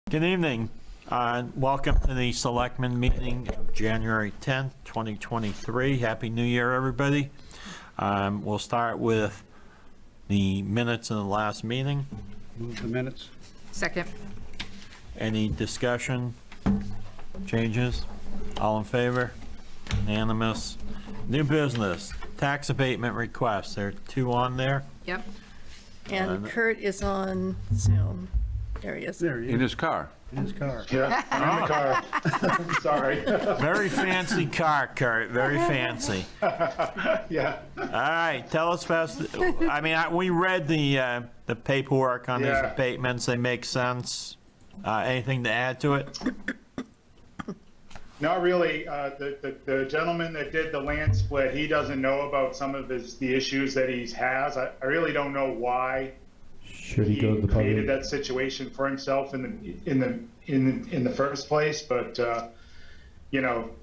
Good evening. Welcome to the Selectmen meeting of January 10th, 2023. Happy New Year, everybody. We'll start with the minutes of the last meeting. Move the minutes. Second. Any discussion, changes? All in favor? Unanimous. New business, tax abatement requests. There are two on there. Yep. And Kurt is on Zoom. There he is. There he In is, his car. in his car. Yeah, I'm in the car. Sorry. Very fancy car, Kurt, very fancy. Yeah. All right, tell us about, we read the paperwork on these Yeah. abatements. They make sense. Anything to add to it? Not really. The gentleman that did the land split, he doesn't know about some of the issues that he has. I really don't know why Should he go to the created public? that situation for himself in the first place, but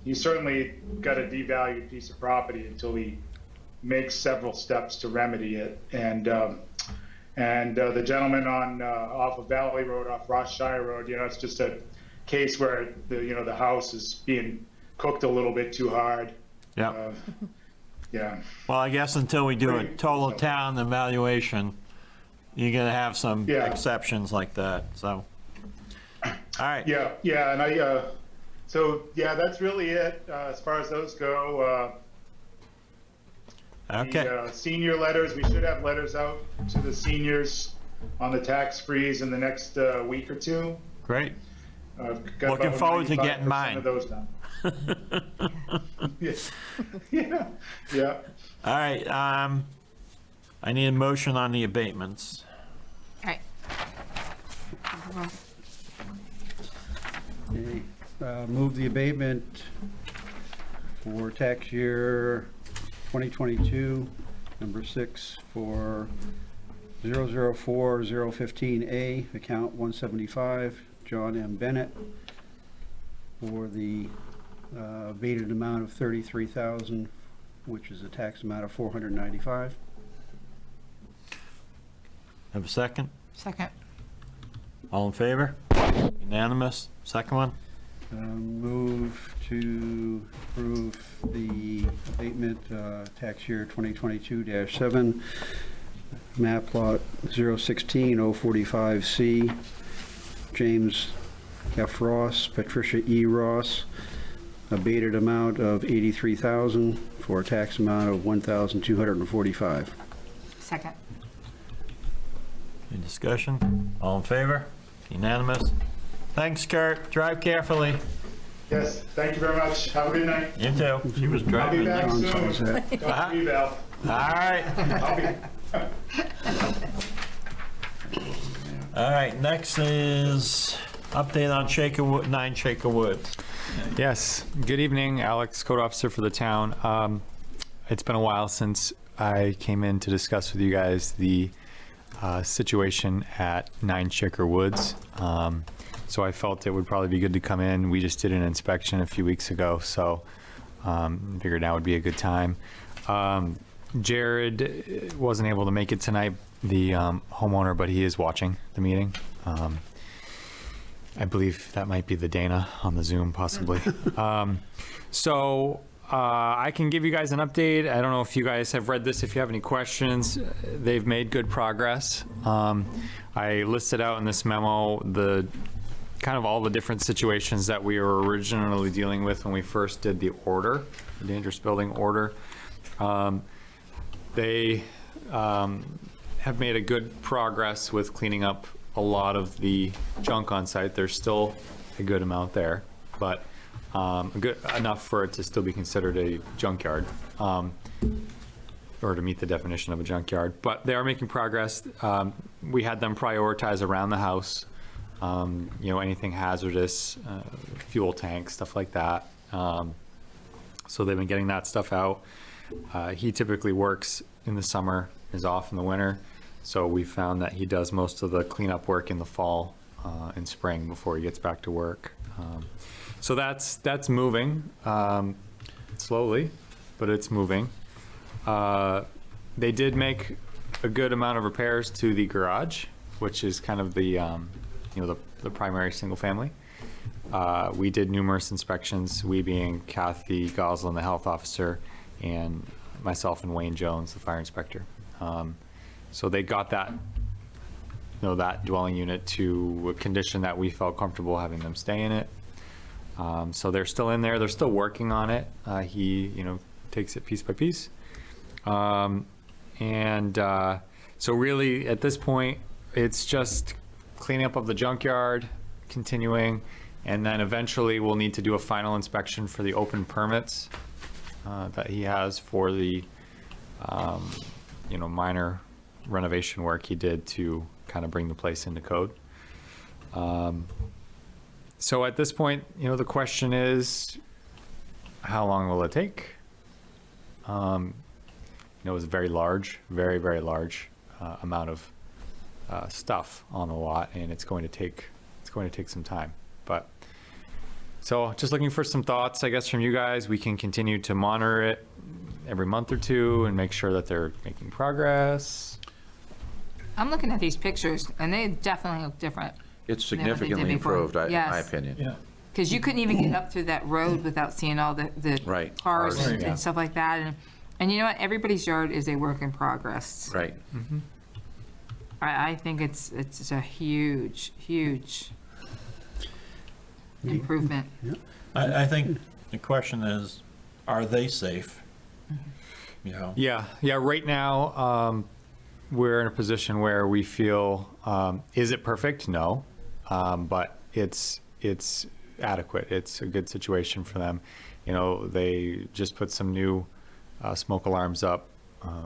he certainly got a devalued piece of property until he makes several steps to remedy it. And the gentleman on off of Valley Road, off Rothshire Road, it's just a case where the house is being cooked a little bit too hard. Yeah. Yeah. Well, I guess until we do a total town evaluation, you're gonna have some Yeah. exceptions like that, so. All right. Yeah, and that's really it as far as those go. Okay, The senior letters, we should have letters out to the seniors on the tax freeze in the next week or two. great. I've got Looking about forward to getting 95% mine. of those done. Yeah, yeah. All right, I need a motion on the abatements. All right. Okay, move the abatement for tax year 2022, number 6, for 004015A, account 175, John M. Bennett, for the abated amount of $33,000, which is a tax amount of $495. Have a second? Second. All in favor? Unanimous? Second one? Move to approve the abatement, tax year 2022-7, map lot 016045C, James F. Ross, Patricia E. Ross, abated amount of $83,000 for a tax amount of $1,245. Second. Any discussion? All in favor? Unanimous? Thanks, Kurt. Drive carefully. Yes, thank you very much. Have a good night. You too. She was I'll be driving. back John soon. signs that. Don't be Val. All right. I'll be. All right, next is update on Shaker Wood, 9 Shaker Woods. Yes, good evening, Alex, code officer for the town. It's been a while since I came in to discuss with you guys the situation at 9 Shaker Woods. So I felt it would probably be good to come in. We just did an inspection a few weeks ago, so figured now would be a good time. Jared wasn't able to make it tonight, the homeowner, but he is watching the meeting. I believe that might be the Dana on the Zoom, possibly. So I can give you guys an update. I don't know if you guys have read this. If you have any questions, they've made good progress. I listed out in this memo the kind of all the different situations that we were originally dealing with when we first did the order, the dangerous building order. They have made a good progress with cleaning up a lot of the junk on site. There's still a good amount there, but good enough for it to still be considered a junkyard, or to meet the definition of a junkyard. But they are making progress. We had them prioritize around the house, anything hazardous, fuel tanks, stuff like that. So they've been getting that stuff out. He typically works in the summer, is off in the winter. So we found that he does most of the cleanup work in the fall and spring before he gets back to work. So that's moving slowly, but it's moving. They did make a good amount of repairs to the garage, which is kind of the the primary single family. We did numerous inspections, we being Kathy Goslin, the health officer, and myself and Wayne Jones, the fire inspector. So they got that, that dwelling unit to a condition that we felt comfortable having them stay in it. So they're still in there, they're still working on it. He, takes it piece by piece. So really, at this point, it's just cleaning up of the junkyard, continuing, and then eventually we'll need to do a final inspection for the open permits that he has for the, minor renovation work he did to kind of bring the place into code. So at this point, the question is, how long will it take? It was a very large, very, very large amount of stuff on the lot, and it's going to take some time. But so just looking for some thoughts, I guess, from you guys. We can continue to monitor it every month or two and make sure that they're making progress. I'm looking at these pictures, and they definitely look different. It's than what they did significantly before. improved, in my Yes. opinion. Yeah. Because you couldn't even get up through that road without seeing all the Right. cars Cars, and yeah. stuff like that. And you know what? Everybody's yard is a work in progress. Right. I think it's a huge, huge improvement. I think the question is, are they safe? Yeah. Right now, we're in a position where we feel, is it perfect? No, but it's adequate. It's a good situation for them. They just put some new smoke alarms up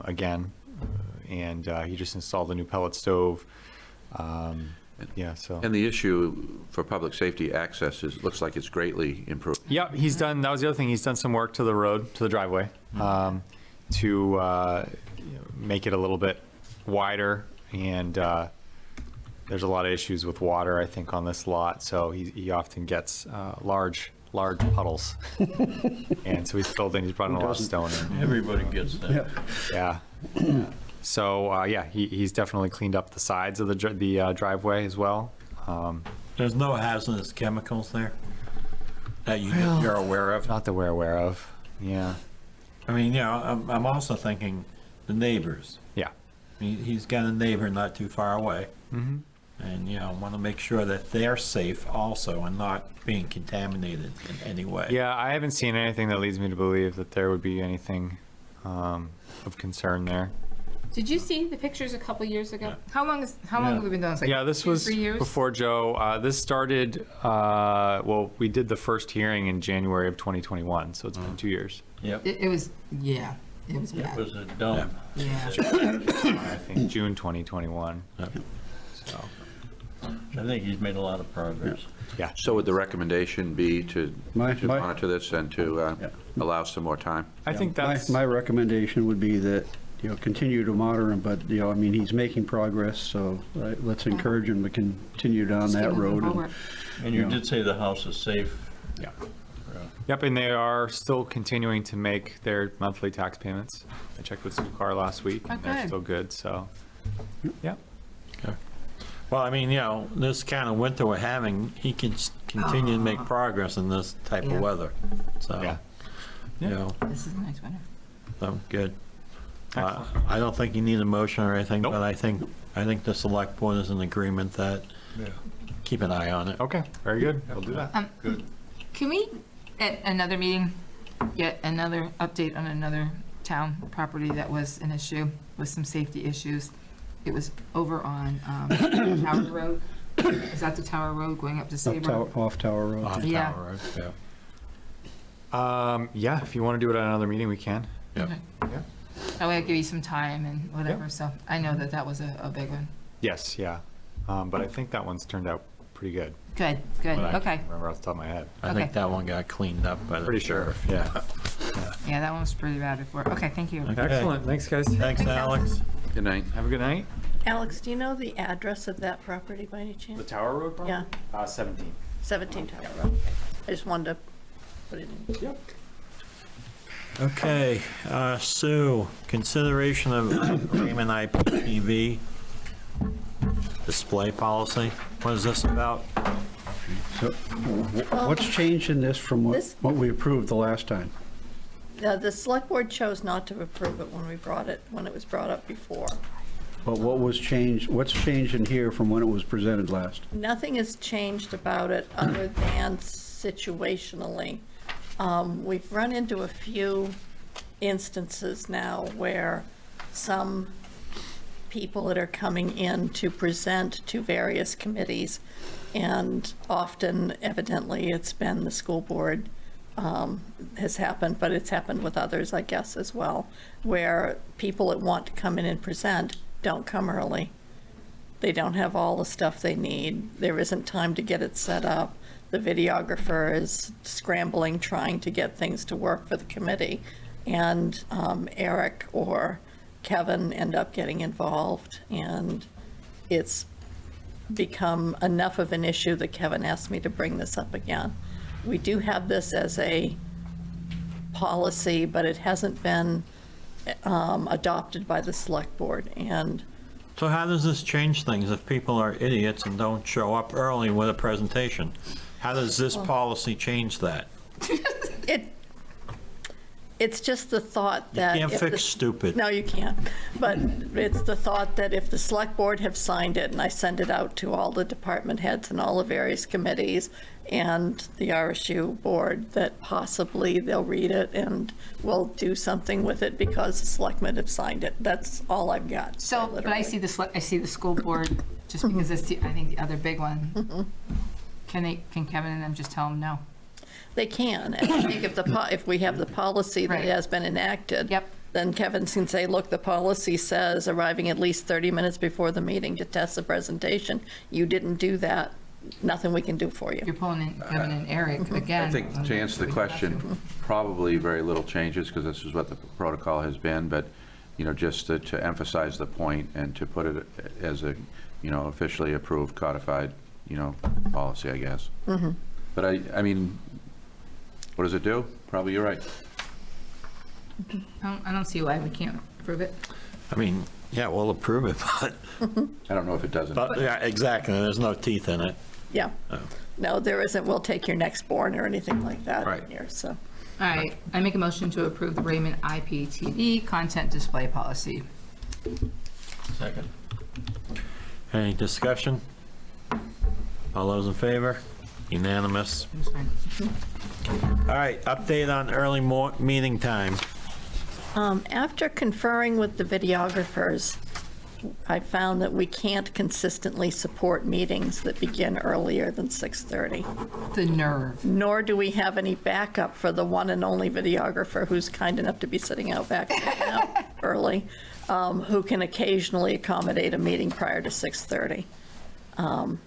again, and he just installed a new pellet stove. So. And the issue for public safety access looks like it's greatly improved. Yep, that was the other thing. He's done some work to the road, to the driveway, to make it a little bit wider. And there's a lot of issues with water, I think, on this lot. So he often gets large puddles. And so he's brought in a lot of stone in. Everybody gets that. Yeah. So, he's definitely cleaned up the sides of the driveway as well. There's no hazardous chemicals there that you're aware of? Not that we're aware of. Yeah. I mean, I'm also thinking the neighbors. Yeah. He's got a neighbor not too far away. Mm-hmm. And, want to make sure that they're safe also and not being contaminated in any way. Yeah, I haven't seen anything that leads me to believe that there would be anything of concern there. Did you see the pictures a couple years ago? How long have we been doing this? Like Yeah, this 2, was 3 years? before Joe. This started, we did the first hearing in January of 2021, so it's been 2 years. Yep. It was, it was It bad. was a dump. Yeah. I think June 2021. So, I think he's made a lot of progress. yeah. So would the recommendation be to My- monitor this and to allow some more time? I think My- that's, My recommendation would be that, continue to monitor him, but, he's making progress, so let's encourage him to continue down Just that keep moving road. and- forward. And you did say the house is safe. yeah. Yep, and they are still continuing to make their monthly tax payments. I checked with Sukar last week, and they're Okay. still good, so, yeah. Well, I mean, this kind of winter we're having, he can continue to make progress in this type Yeah. of weather. So, Yeah. This is a nice winter. so good. Excellent. I don't think you need a motion or anything, Nope. but I think the select board is in agreement that keep an eye on it. Okay, very good. We'll do that. Can we, at another meeting, get another update on another town property that was an issue with some safety issues? It was over on Tower Road. Is that the Tower Road going up to Sabre? Off Tower Road. Off Yeah. Tower Road, yeah. Yeah, if you want to do it at another meeting, we can. Yeah. Okay. Yeah. That way I'll give you some time and whatever, so I know that was a big one. Yes, yeah. But I think that one's turned out pretty good. Good, But I okay. can't remember off the top of my head. I think Okay. that one got cleaned up by the Pretty sure, sheriff. yeah. Yeah, that one was pretty bad before. Okay, thank you. Okay. Excellent, thanks, guys. Thanks, Alex. Good night. Have a good night. Alex, do you know the address of that property by any chance? The Tower Road Yeah, 17. 17 Tower Road. I just wanted to put it in. Yep. Okay, Sue, consideration of Raymond IPTV display policy. What is this about? So what's changed in this from This- what we approved the last time? The select board chose not to approve it when it was brought up before. But what was changed, what's changed in here from when it was presented last? Nothing has changed about it other than situationally. We've run into a few instances now where some people that are coming in to present to various committees, and often, evidently, it's been the school board has happened, but it's happened with others, I guess, as well, where people that want to come in and present don't come early. They don't have all the stuff they need. There isn't time to get it set up. The videographer is scrambling, trying to get things to work for the committee. And Eric or Kevin end up getting involved, and it's become enough of an issue that Kevin asked me to bring this up again. We do have this as a policy, but it hasn't been adopted by the select board, and So how does this change things if people are idiots and don't show up early with a presentation? How does this policy change that? it's just the thought You that. can't if fix the- stupid. No, you can't. But it's the thought that if the select board have signed it, and I send it out to all the department heads and all the various committees and the RSU board, that possibly they'll read it and will do something with it because the selectmen have signed it. That's all I've got. So, but I see I see the school board, just because it's I think the other big one. Can Kevin and them just tell them no? They can. And I think if we have the policy that Right. has been enacted. Yep. Then Kevin can say, look, the policy says arriving at least 30 minutes before the meeting to test the presentation. You didn't do that. Nothing we can do for you. You're pulling in Kevin and Eric again. I think to answer the question, probably very little changes, because this is what the protocol has been, but, just to emphasize the point and to put it as a, officially approved, codified, policy, I guess. But I mean, what does it do? Probably you're right. I don't see why we can't approve it. I mean, yeah, we'll approve it, I don't know if it doesn't. but yeah, exactly, there's no teeth in it. Yeah. No, there isn't, we'll take your next born or anything like that Right. in here, so. All right, I make a motion to approve the Raymond IPTV content display policy. Second. Any discussion? All those in favor? Unanimous. All right, update on early meeting time. After conferring with the videographers, I found that we can't consistently support meetings that begin earlier than 6:30. The nerve. Nor do we have any backup for the one and only videographer who's kind enough to be sitting out back right now early, who can occasionally accommodate a meeting prior to 6:30.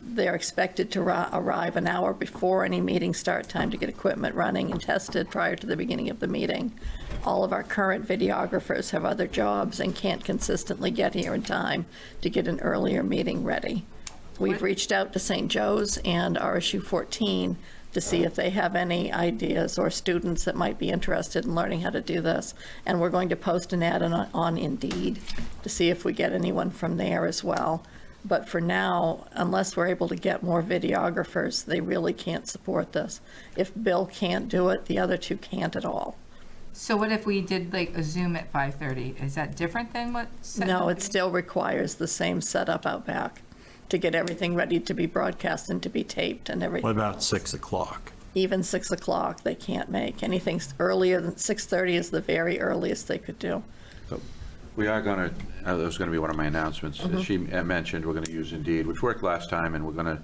They're expected to arrive an hour before any meeting start time to get equipment running and tested prior to the beginning of the meeting. All of our current videographers have other jobs and can't consistently get here in time to get an earlier meeting ready. We've reached out to St. Joe's and RSU 14 to see if they have any ideas or students that might be interested in learning how to do this. And we're going to post an ad on Indeed to see if we get anyone from there as well. But for now, unless we're able to get more videographers, they really can't support this. If Bill can't do it, the other two can't at all. So what if we did like a Zoom at 5:30? Is that different than what? No, it still requires the same setup out back to get everything ready to be broadcast and to be taped and What everything. about 6 o'clock? Even 6 o'clock, they can't make. Anything earlier than 6:30 is the very earliest they could do. We are going to, that was going to be one of my announcements. As she mentioned, we're going to use Indeed, which worked last time, and we're going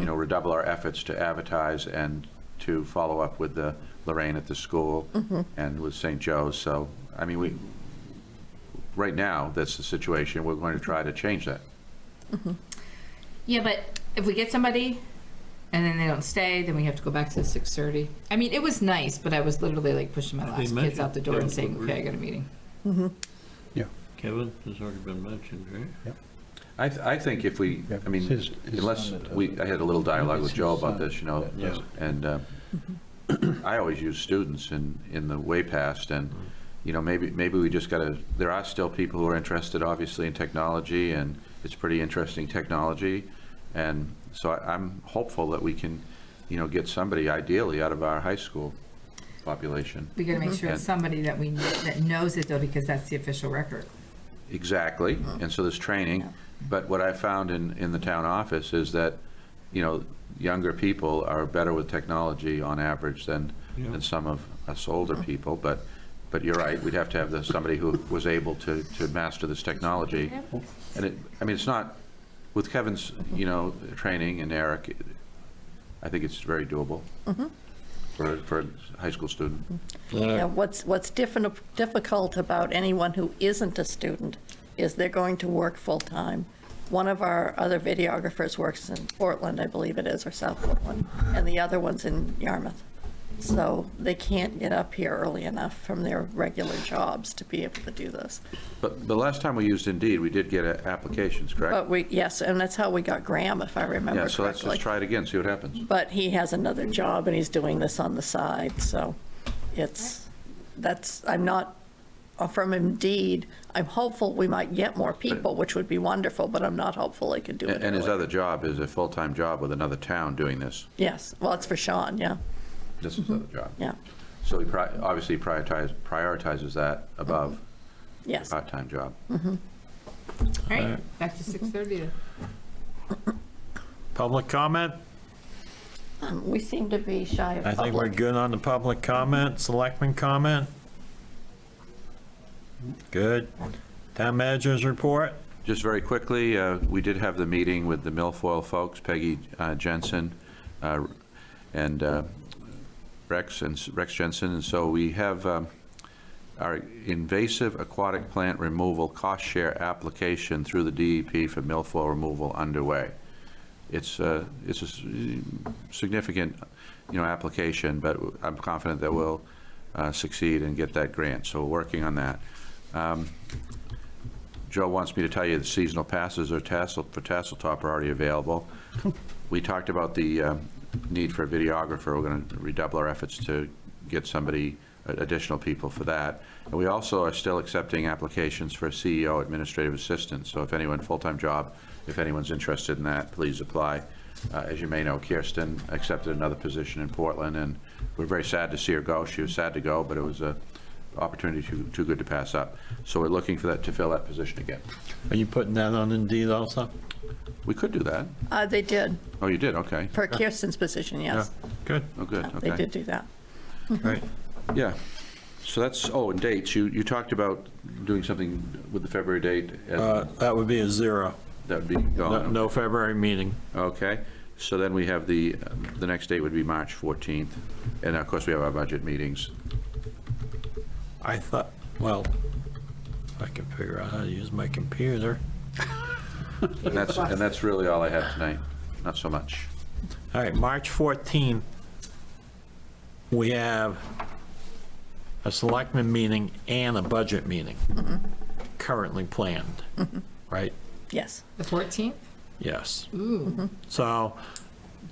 to, redouble our efforts to advertise and to follow up with Lorraine at the school and with St. Joe's. So, I mean, right now, that's the situation. We're going to try to change that. Yeah, but if we get somebody and then they don't stay, then we have to go back to 6:30. I mean, it was nice, but I was literally like pushing my last kids out the door and saying, okay, I got a meeting. Yeah. Kevin, has already been mentioned, right? I think if we, I mean, His- unless I had a little dialogue with Joe about this, Yeah. and I always use students in the way past, and, maybe we just got to, there are still people who are interested, obviously, in technology, and It's pretty interesting technology, and so I'm hopeful that we can, get somebody ideally out of our high school population. We gotta make sure it's somebody that we, that knows it though, because that's the official record. Exactly, and so there's training, but what I found in the town office is that, younger people are better with technology on average than some of us older people, but you're right, we'd have to have somebody who was able to master this technology. And it's not, with Kevin's, training, and Eric, I think it's very doable for a high school student. Yeah, what's difficult about anyone who isn't a student is they're going to work full-time. One of our other videographers works in Portland, I believe it is, or South Portland, and the other one's in Yarmouth. So they can't get up here early enough from their regular jobs to be able to do this. But the last time we used Indeed, we did get applications, correct? But yes, and that's how we got Graham, if I remember Yeah, so let's correctly. just try it again, see what happens. But he has another job and he's doing this on the side, so I'm not, from Indeed, I'm hopeful we might get more people, which would be wonderful, but I'm not hopeful they could do it And his early. other job is a full-time job with another town doing this. Yes, well, it's for Sean, yeah, This is his other job. yeah, So he obviously prioritizes that above yes. part-time job. All right, back to 6:30 then. Public comment? We seem to be shy of I think we're public. good on the public comment. Selectmen comment? Good. Town managers report? Just very quickly, we did have the meeting with the Milfoil folks, Peggy Jensen and Rex Jensen, and so we have our invasive aquatic plant removal cost share application through the DEP for milfoil removal underway. It's a significant, application, but I'm confident that we'll succeed and get that grant, so we're working on that. Joe wants me to tell you the seasonal passes for Tasseltop are already available. We talked about the need for a videographer. We're going to redouble our efforts to get somebody, additional people for that. And we also are still accepting applications for a CEO administrative assistant. So if anyone, full-time job, if anyone's interested in that, please apply. As you may know, Kirsten accepted another position in Portland, and we're very sad to see her go. She was sad to go, but it was a opportunity too good to pass up. So we're looking for that, to fill that position again. Are you putting that on Indeed also? We could do that. They did, Oh, you did? Okay. for Kirsten's position, yes. Good. Oh, good. They Okay. did do that. Right. Yeah. So that's, and dates. You talked about doing something with the February date. That would be a 0. That would be No, gone. no February meeting. Okay. So then we have the next date would be March 14th. And of course, we have our budget meetings. I thought, well, I can figure out how to use my computer. And that's really all I have tonight. Not so much. All right, March 14th, we have a selectmen meeting and a budget meeting currently planned, right? Yes, The 14th? Yes. Ooh. So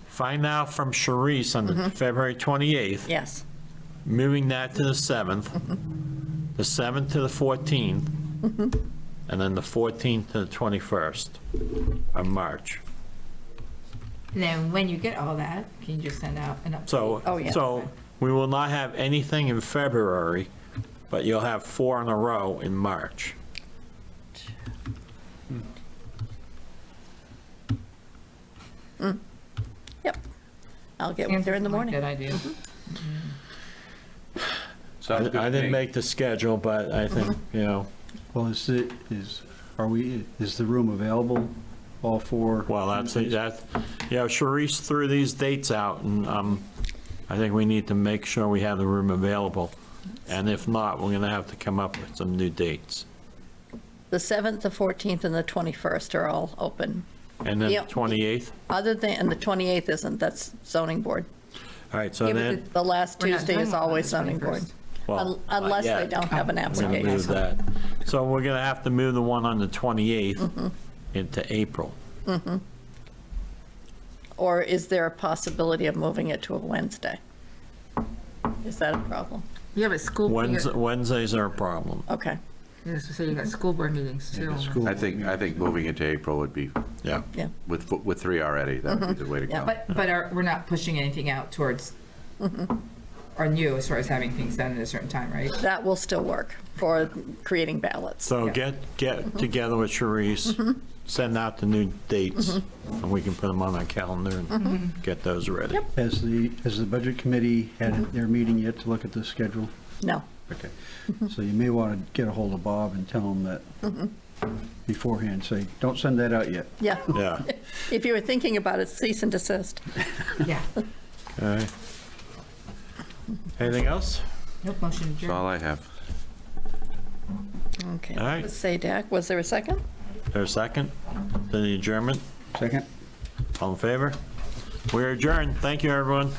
find out from Sharice on the February 28th, yes, moving that to the 7th, the 7th to the 14th, and then the 14th to the 21st of March. And then when you get all that, can you just send out an update? So, Oh, yeah. so we will not have anything in February, but you'll have 4 in a row in March. yep. I'll get with her in the morning. Good idea. Sounds good I to didn't me. make the schedule, but I think, Well, is the room available, all four? well, Sharice threw these dates out, and I think we need to make sure we have the room available. And if not, we're gonna have to come up with some new dates. The 7th, the 14th, and the 21st are all open. And then the Yep. 28th? And the 28th isn't, that's zoning board. All right, so Yeah, but then, The last We're not Tuesday doing is one on always the zoning board. 21st. well, Unless not they yet. don't have an We're gonna move application. that. So we're gonna have to move the one on the 28th into April. Or is there a possibility of moving it to a Wednesday? Is that a problem? You have a school. Wednesdays are a problem. Okay. As I say, you got school board meetings too. the school- I think moving into April would be, Yeah. Yeah, with 3 already, that would be the way to Yeah, go. But we're not pushing anything out towards, or new as far as having things done at a certain time, right? that will still work for creating ballots. So Yeah. get together with Sharice, send out the new dates, and we can put them on our calendar and get those ready. Has the budget committee had their meeting yet to look at the schedule? No, Okay. So you may want to get a hold of Bob and tell him that beforehand, say, don't send that out yet. yeah. Yeah. If you were thinking about it, cease and desist. Yeah. Okay. Anything else? Nope, motion That's adjourned. all I have. Okay. All right. SADAC, was there a second? There's a second to the adjournment? Second? All in favor? We're adjourned. Thank you, everyone.